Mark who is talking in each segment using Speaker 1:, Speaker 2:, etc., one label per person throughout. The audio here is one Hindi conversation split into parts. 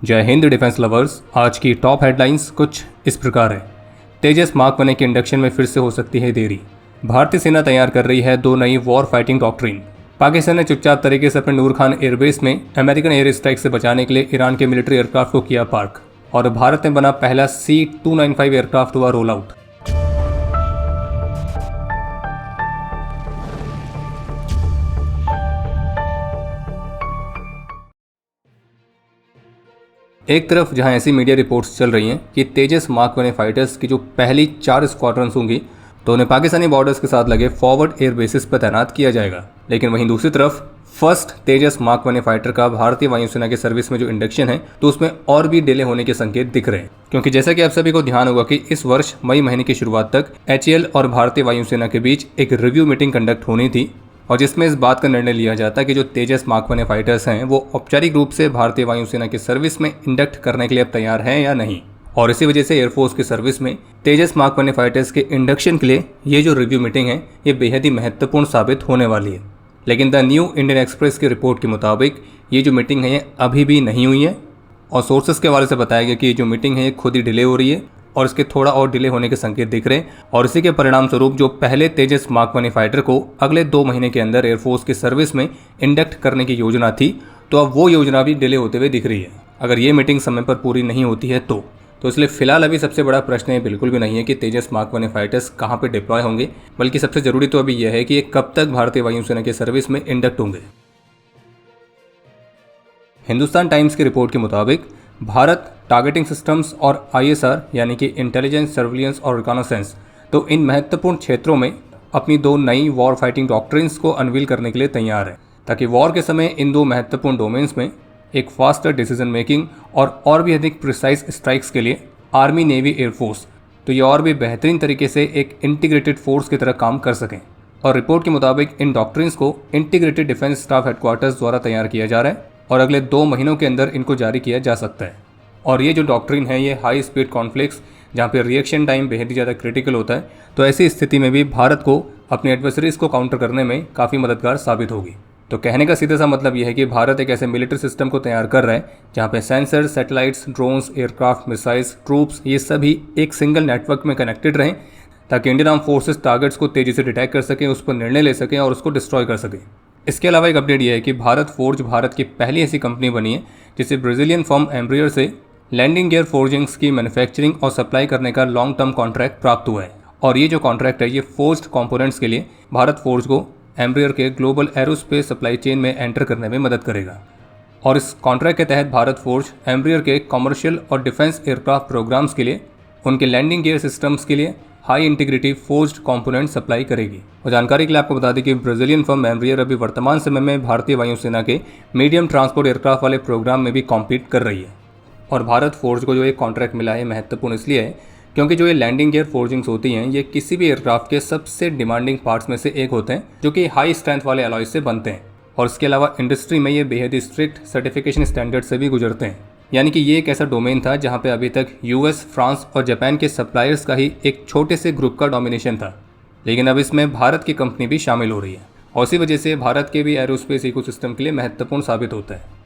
Speaker 1: जय हिंद डिफेंस लवर्स। आज की टॉप हेडलाइंस कुछ इस प्रकार है। तेजस मार्क 1 के इंडक्शन में फिर से हो सकती है देरी। भारतीय सेना तैयार कर रही है 2 नई वॉर फाइटिंग डॉक्ट्रिन। पाकिस्तान ने चुपचाप तरीके से अपने नूर खान एयरबेस में अमेरिकन एयर स्ट्राइक से बचाने के लिए ईरान के मिलिट्री एयरक्राफ्ट को किया पार्क। और भारत ने बना पहला C-295 एयरक्राफ्ट हुआ रोल आउट। एक तरफ जहां ऐसी मीडिया रिपोर्ट्स चल रही हैं कि तेजस मार्क 1 फाइटर्स की जो पहली 4 स्क्वाड्रन्स होंगी तो उन्हें पाकिस्तानी बॉर्डर्स के साथ लगे फॉरवर्ड एयर बेसिस पर तैनात किया जाएगा, लेकिन वहीं दूसरी तरफ फर्स्ट तेजस मार्क 1 फाइटर का भारतीय वायुसेना के सर्विस में जो इंडक्शन है तो उसमें और भी डिले होने के संकेत दिख रहे हैं। क्योंकि जैसा कि आप सभी को ध्यान होगा कि इस वर्ष मई महीने की शुरुआत तक HAL और भारतीय वायुसेना के बीच एक रिव्यू मीटिंग कंडक्ट होनी थी और जिसमें इस बात का निर्णय लिया जाता कि जो तेजस मार्क 1 फाइटर्स हैं वो औपचारिक रूप से भारतीय वायुसेना के सर्विस में इंडक्ट करने के लिए अब तैयार हैं या नहीं। और इसी वजह से एयरफोर्स की सर्विस में तेजस मार्क 1 फाइटर्स के इंडक्शन के लिए ये जो रिव्यू मीटिंग है ये बेहद ही महत्वपूर्ण साबित होने वाली है। लेकिन द न्यू इंडियन एक्सप्रेस की रिपोर्ट के मुताबिक ये जो मीटिंग है ये अभी भी नहीं हुई है और सोर्सेस के हवाले से बताया गया कि ये जो मीटिंग है ये खुद ही डिले हो रही है और इसके थोड़ा और डिले होने के संकेत दिख रहे हैं। और इसी के परिणाम स्वरूप जो पहले तेजस मार्क 1 फाइटर को अगले 2 महीने के अंदर एयरफोर्स की सर्विस में इंडक्ट करने की योजना थी तो अब वो योजना भी डिले होते हुए दिख रही है अगर ये मीटिंग समय पर पूरी नहीं होती है तो इसलिए फिलहाल अभी सबसे बड़ा प्रश्न ये बिल्कुल भी नहीं है कि तेजस मार्क 1 फाइटर्स कहाँ पे डिप्लॉय होंगे, बल्कि सबसे जरूरी तो अभी यह है कि ये कब तक भारतीय वायुसेना की सर्विस में इंडक्ट होंगे। हिंदुस्तान टाइम्स की रिपोर्ट के मुताबिक भारत टारगेटिंग सिस्टम्स और ISR यानी कि इंटेलिजेंस, सर्विलियंस और रिकॉनेसेंस तो इन महत्वपूर्ण क्षेत्रों में अपनी 2 नई वॉर फाइटिंग डॉक्ट्रिन्स को अनवील करने के लिए तैयार है ताकि वॉर के समय इन 2 महत्वपूर्ण डोमेन्स में एक फास्टर डिसीजन मेकिंग और भी अधिक प्रिसाइज स्ट्राइक्स के लिए आर्मी, नेवी, एयरफोर्स तो ये और भी बेहतरीन तरीके से एक इंटीग्रेटेड फोर्स की तरह काम कर सकें। और रिपोर्ट के मुताबिक इन डॉक्ट्रिन्स को इंटीग्रेटेड डिफेंस स्टाफ हेडक्वार्टर्स द्वारा तैयार किया जा रहा है और अगले 2 महीनों के अंदर इनको जारी किया जा सकता है। और ये जो डॉक्ट्रिन है ये हाई स्पीड कॉन्फ्लिक्ट्स जहाँ पे रिएक्शन टाइम बेहद ही ज़्यादा क्रिटिकल होता है तो ऐसी स्थिति में भी भारत को अपने एडवर्सरीज को काउंटर करने में काफ़ी मददगार साबित होगी। तो कहने का सीधा सा मतलब यह है कि भारत एक ऐसे मिलिट्री सिस्टम को तैयार कर रहा है जहाँ पे sensor, satellites, drones, aircraft, missiles, troops ये सभी एक सिंगल नेटवर्क में कनेक्टेड रहें ताकि इंडियन आर्म फोर्सेस टारगेट्स को तेज़ी से डिटेक्ट कर सकें, उस पर निर्णय ले सकें और उसको डिस्ट्रॉय कर सकें। इसके अलावा एक अपडेट यह है कि भारत फोर्ज भारत की पहली ऐसी कंपनी बनी है जिसे ब्राज़ीलियन फर्म एम्ब्रियर से लैंडिंग गियर फोर्जिंग्स की मैन्युफैक्चरिंग और सप्लाई करने का लॉन्ग टर्म कॉन्ट्रैक्ट प्राप्त हुआ है। और ये जो कॉन्ट्रैक्ट है ये फोर्ज्ड कंपोनेंट्स के लिए भारत फोर्ज को एम्ब्रियर के ग्लोबल एरोस्पेस सप्लाई चेन में एंटर करने में मदद करेगा। और इस कॉन्ट्रैक्ट के तहत भारत फोर्ज एम्ब्रियर के कमर्शियल और डिफेंस एयरक्राफ्ट प्रोग्राम्स के लिए उनके लैंडिंग गियर सिस्टम्स के लिए high integrity forged component supply करेगी। और जानकारी के लिए आपको बता दें कि ब्राज़ीलियन फर्म एम्ब्रियर अभी वर्तमान समय में भारतीय वायुसेना के मीडियम ट्रांसपोर्ट एयरक्राफ्ट वाले प्रोग्राम में भी कॉम्पीट कर रही है। और भारत फोर्ज को जो एक कॉन्ट्रैक्ट मिला है महत्वपूर्ण इसलिए है क्योंकि जो ये लैंडिंग गियर फोर्जिंग्स होती हैं ये किसी भी एयरक्राफ्ट के सबसे डिमांडिंग पार्ट्स में से एक होते हैं जो कि हाई स्ट्रेंथ वाले अलॉय से बनते हैं। और इसके अलावा इंडस्ट्री में ये बेहद स्ट्रिक्ट सर्टिफिकेशन स्टैंडर्ड से भी गुजरते हैं। यानी कि ये एक ऐसा डोमेन था जहाँ पे अभी तक US, फ्रांस और जापान के सप्लायर्स का ही एक छोटे से ग्रुप का डोमिनेशन था, लेकिन अब इसमें भारत की कंपनी भी शामिल हो रही है और इसी वजह से भारत के भी एरोस्पेस इकोसिस्टम के लिए महत्वपूर्ण साबित होता है।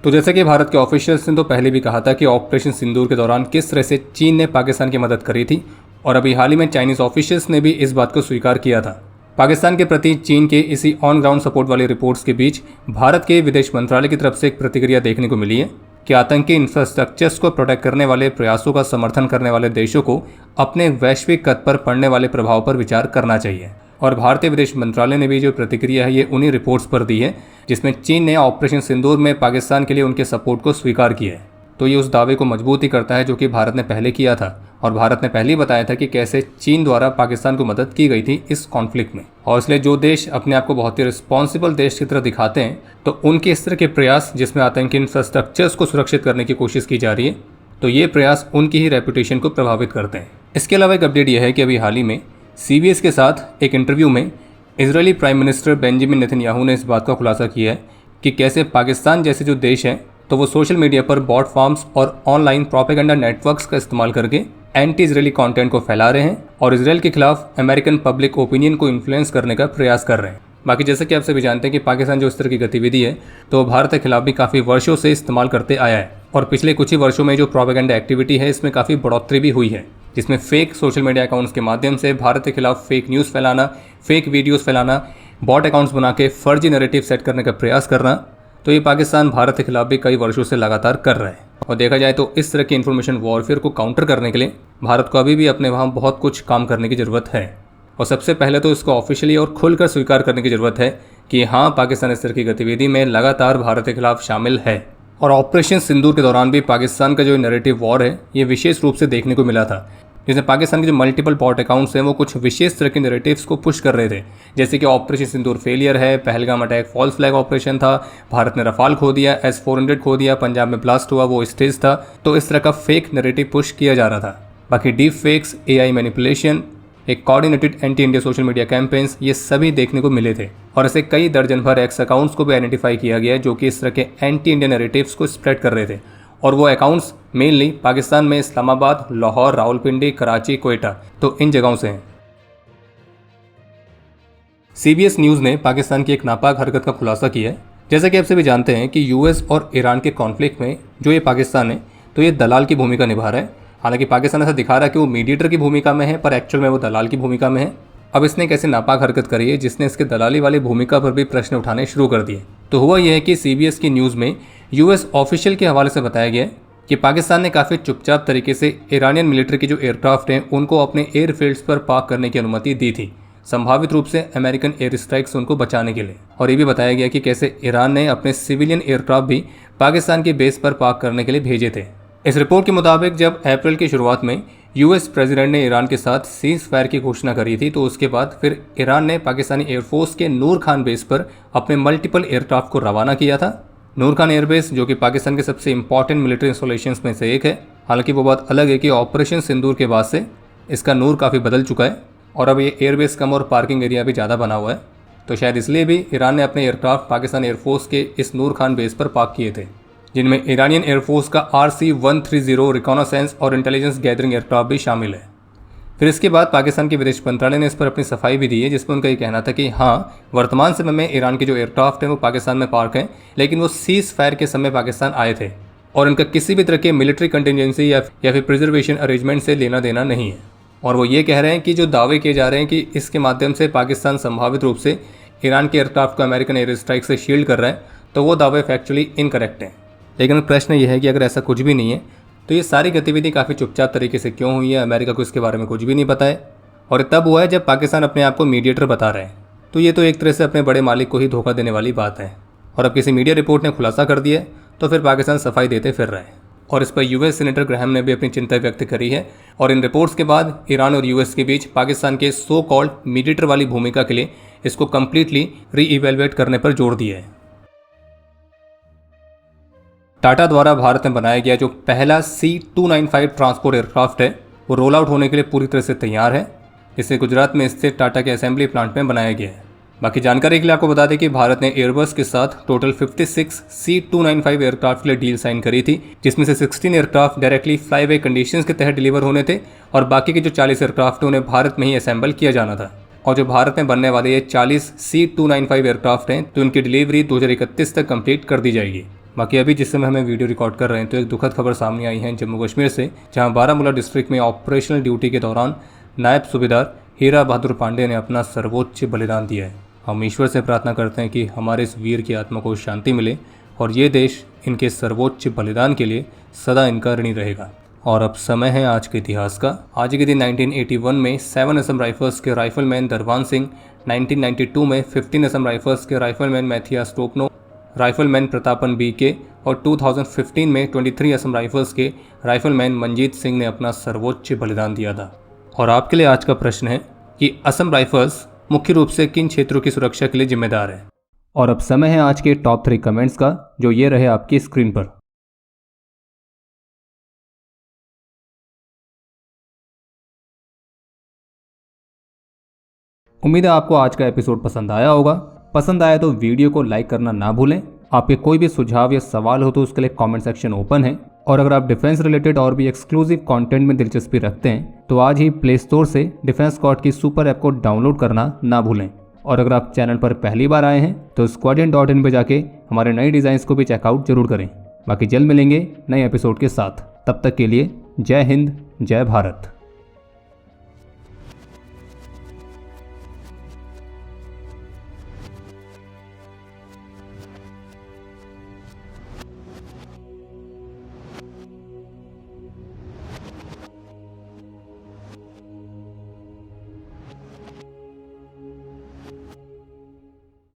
Speaker 1: तो जैसे कि भारत के ऑफिशियल्स ने तो पहले भी कहा था कि ऑपरेशन सिंदूर के दौरान किस तरह से चीन ने पाकिस्तान की मदद करी थी और अभी हाल ही में चाइनीज़ ऑफिशियल्स ने भी इस बात को स्वीकार किया था। पाकिस्तान के प्रति चीन के इसी ऑन ग्राउंड सपोर्ट वाली रिपोर्ट्स के बीच भारत के विदेश मंत्रालय की तरफ से एक प्रतिक्रिया देखने को मिली है कि आतंकी इंफ्रास्ट्रक्चर्स को प्रोटेक्ट करने वाले प्रयासों का समर्थन करने वाले देशों को अपने वैश्विक कद पर पड़ने वाले प्रभाव पर विचार करना चाहिए। और भारतीय विदेश मंत्रालय ने भी जो प्रतिक्रिया है ये उन्हीं रिपोर्ट्स पर दी है जिसमें चीन ने ऑपरेशन सिंदूर में पाकिस्तान के लिए उनके सपोर्ट को स्वीकार किया है। तो ये उस दावे को मजबूत ही करता है जो कि भारत ने पहले किया था और भारत ने पहले ही बताया था कि कैसे चीन द्वारा पाकिस्तान को मदद की गई थी इस कॉन्फ्लिक्ट में। और इसलिए जो देश अपने आप को बहुत ही रिस्पॉन्सिबल देश की तरह दिखाते हैं तो उनके इस तरह के प्रयास जिसमें आतंकी इंफ्रास्ट्रक्चर्स को सुरक्षित करने की कोशिश की जा रही है तो ये प्रयास उनकी ही रेपुटेशन को प्रभावित करते हैं। इसके अलावा एक अपडेट यह है कि अभी हाल ही में CBS के साथ एक इंटरव्यू में Israeli prime minister Benjamin Netanyahu ने इस बात का खुलासा किया है कि कैसे पाकिस्तान जैसे जो देश हैं तो वो सोशल मीडिया पर बॉट फार्म्स और ऑनलाइन प्रोपेगेंडा नेटवर्क्स का इस्तेमाल करके एंटी इजरायली कंटेंट को फैला रहे हैं और इसराइल के खिलाफ अमेरिकन पब्लिक ओपिनियन को इन्फ्लुएंस करने का प्रयास कर रहे हैं। बाकी जैसे कि आप सभी जानते हैं कि पाकिस्तान जो इस तरह की गतिविधि है तो भारत के खिलाफ भी काफ़ी वर्षों से इस्तेमाल करते आया है, और पिछले कुछ ही वर्षों में जो प्रोपेगेंडा एक्टिविटी है इसमें काफ़ी बढ़ोतरी भी हुई है, जिसमें फेक सोशल मीडिया अकाउंट्स के माध्यम से भारत के खिलाफ फेक न्यूज़ फैलाना, फेक वीडियोज़ फैलाना, बॉट अकाउंट्स बना के फर्जी नैरेटिव सेट करने का प्रयास करना, तो ये पाकिस्तान भारत के खिलाफ भी कई वर्षों से लगातार कर रहा है। और देखा जाए तो इस तरह की इन्फॉर्मेशन वॉरफेयर को काउंटर करने के लिए भारत को अभी भी अपने वहाँ बहुत कुछ काम करने की ज़रूरत है। और सबसे पहले तो इसको ऑफिशियली और खुलकर स्वीकार करने की ज़रूरत है कि हाँ, पाकिस्तान इस तरह की गतिविधि में लगातार भारत के खिलाफ शामिल है। और ऑपरेशन सिंदूर के दौरान भी पाकिस्तान का जो नैरेटिव वॉर है ये विशेष रूप से देखने को मिला था, जिसमें पाकिस्तान के जो मल्टीपल बॉट अकाउंट्स हैं वो कुछ विशेष तरह के नैरेटिव्स को पुश कर रहे थे, जैसे कि ऑपरेशन सिंदूर फेलियर है, Pahalgam attack false flag operation था, भारत ने रफाल खो दिया, S-400 खो दिया, पंजाब में ब्लास्ट हुआ वो स्टेज था। तो इस तरह का फेक नैरेटिव पुश किया जा रहा था। बाकी डीप फेक्स, AI मैनिपुलेशन, एक coordinated anti India social media campaigns, ये सभी देखने को मिले थे। और ऐसे कई दर्जन भर एक्स अकाउंट्स को भी आइडेंटिफाई किया गया जो कि इस तरह के एंटी इंडिया नैरेटिव्स को स्प्रेड कर रहे थे। और वो अकाउंट्स मेनली पाकिस्तान में इस्लामाबाद, लाहौर, रावलपिंडी, कराची, कोयटा, तो इन जगहों से हैं। CBS न्यूज़ ने पाकिस्तान की एक नापाक हरकत का खुलासा किया है। जैसा कि आप सभी जानते हैं कि US और ईरान के कॉन्फ्लिक्ट में जो ये पाकिस्तान है तो ये दलाल की भूमिका निभा रहा है। हालांकि पाकिस्तान ऐसा दिखा रहा है कि वो मीडिएटर की भूमिका में है, पर एक्चुअल में वो दलाल की भूमिका में है। अब इसने एक ऐसी नापाक हरकत करी है जिसने इसके दलाली वाली भूमिका पर भी प्रश्न उठाने शुरू कर दिए। तो हुआ यह है कि CBS की न्यूज़ में US ऑफिशियल के हवाले से बताया गया कि पाकिस्तान ने काफ़ी चुपचाप तरीके से ईरानियन मिलिट्री के जो एयरक्राफ्ट हैं उनको अपने एयरफील्ड्स पर पार्क करने की अनुमति दी थी, संभावित रूप से अमेरिकन एयर स्ट्राइक से उनको बचाने के लिए। और ये भी बताया गया कि कैसे ईरान ने अपने सिविलियन एयरक्राफ्ट भी पाकिस्तान के बेस पर पार्क करने के लिए भेजे थे। इस रिपोर्ट के मुताबिक जब अप्रैल की शुरुआत में US प्रेसिडेंट ने ईरान के साथ सीज फायर की घोषणा करी थी, तो उसके बाद फिर ईरान ने पाकिस्तानी एयरफोर्स के नूर खान बेस पर अपने मल्टीपल एयरक्राफ्ट को रवाना किया था। नूर खान एयरबेस जो कि पाकिस्तान के सबसे इंपॉर्टेंट मिलिट्री इंस्टॉलेशंस में से एक है। हालांकि वो बात अलग है कि ऑपरेशन सिंदूर के बाद से इसका नूर काफ़ी बदल चुका है और अब ये एयरबेस कम और पार्किंग एरिया भी ज़्यादा बना हुआ है। तो शायद इसलिए भी ईरान ने अपने एयरक्राफ्ट पाकिस्तान एयरफोर्स के इस नूर खान बेस पर पार्क किए थे, जिनमें ईरानियन एयरफोर्स का RC-130 रिकॉनासेंस और इंटेलिजेंस गैदरिंग एयरक्राफ्ट भी शामिल है। फिर इसके बाद पाकिस्तान के विदेश मंत्रालय ने इस पर अपनी सफाई भी दी है, जिसमें उनका ये कहना था कि हाँ, वर्तमान समय में ईरान के जो एयरक्राफ्ट हैं वो पाकिस्तान में पार्क हैं, लेकिन वो सीज फायर के समय पाकिस्तान आए थे और इनका किसी भी तरह के मिलिट्री कंटिजेंसी या फिर प्रिजर्वेशन अरेंजमेंट से लेना देना नहीं है। और वो ये कह रहे हैं कि जो दावे किए जा रहे हैं कि इसके माध्यम से पाकिस्तान संभावित रूप से ईरान के एयरक्राफ्ट को अमेरिकन एयर स्ट्राइक से शील्ड कर रहा है, तो वो दावे फैक्चुअली इनकरेक्ट हैं। लेकिन प्रश्न ये है कि अगर ऐसा कुछ भी नहीं है तो ये सारी गतिविधि काफ़ी चुपचाप तरीके से क्यों हुई है, अमेरिका को इसके बारे में कुछ भी नहीं पता है। और तब हुआ है जब पाकिस्तान अपने आप को मीडिएटर बता रहे हैं। तो ये तो एक तरह से अपने बड़े मालिक को ही धोखा देने वाली बात है। और अब किसी मीडिया रिपोर्ट ने खुलासा कर दिया तो फिर पाकिस्तान सफाई देते फिर रहे हैं। और इस पर US सीनेटर ग्राहम ने भी अपनी चिंता व्यक्त करी है और इन रिपोर्ट्स के बाद ईरान और US के बीच पाकिस्तान के सो कॉल्ड मीडिएटर वाली भूमिका के लिए इसको कम्प्लीटली रीइवेलुएट करने पर जोर दिया है। टाटा द्वारा भारत में बनाया गया जो पहला C-295 ट्रांसपोर्ट एयरक्राफ्ट है वो रोल आउट होने के लिए पूरी तरह से तैयार है। इसे गुजरात में स्थित टाटा के असेंबली प्लांट में बनाया गया है। बाकी जानकारी के लिए आपको बता दें कि भारत ने एयरबस के साथ टोटल 56 C-295 एयरक्राफ्ट के लिए डील साइन करी थी, जिसमें से 16 एयरक्राफ्ट डायरेक्टली फ्लाईवे कंडीशंस के तहत डिलीवर होने थे और बाकी के जो 40 एयरक्राफ्ट उन्हें भारत में ही असेंबल किया जाना था। और जो भारत में बनने वाले ये 40 C-295 एयरक्राफ्ट हैं तो उनकी डिलीवरी 2031 तक कंप्लीट कर दी जाएगी। बाकी अभी जिस समय हमें वीडियो रिकॉर्ड कर रहे हैं तो एक दुखद खबर सामने आई है जम्मू कश्मीर से, जहां बारामूला डिस्ट्रिक्ट में ऑपरेशनल ड्यूटी के दौरान नायब सूबेदार हीरा बहादुर पांडे ने अपना सर्वोच्च बलिदान दिया है। हम ईश्वर से प्रार्थना करते हैं कि हमारे इस वीर की आत्मा को शांति मिले और ये देश इनके सर्वोच्च बलिदान के लिए सदा इनका ऋणी रहेगा। और अब समय है आज के इतिहास का। आज के दिन 1981 में 7 असम राइफल्स के राइफलमैन दरबान सिंह, 1992 में 15 असम राइफल्स के rifleman Mathias Topno, rifleman Prathapan BK और 2015 में 23 असम राइफल्स के राइफलमैन मंजीत सिंह ने अपना सर्वोच्च बलिदान दिया था। और आपके लिए आज का प्रश्न है कि असम राइफल्स मुख्य रूप से किन क्षेत्रों की सुरक्षा के लिए जिम्मेदार है। और अब समय है आज के टॉप 3 कमेंट्स का, जो ये रहे आपकी स्क्रीन पर। उम्मीद है आपको आज का एपिसोड पसंद आया होगा। पसंद आया तो वीडियो को लाइक करना ना भूलें। आपके कोई भी सुझाव या सवाल हो तो उसके लिए कमेंट सेक्शन ओपन है। और अगर आप डिफेंस रिलेटेड और भी एक्सक्लूसिव कंटेंट में दिलचस्पी रखते हैं तो आज ही प्ले स्टोर से डिफेंस स्क्वाड की सुपर ऐप को डाउनलोड करना ना भूलें। और अगर आप चैनल पर पहली बार आए हैं तो squadron.in पे जाके हमारे नए डिज़ाइंस को भी चेकआउट जरूर करें। बाकी जल्द मिलेंगे नए एपिसोड के साथ, तब तक के लिए जय हिंद, जय भारत।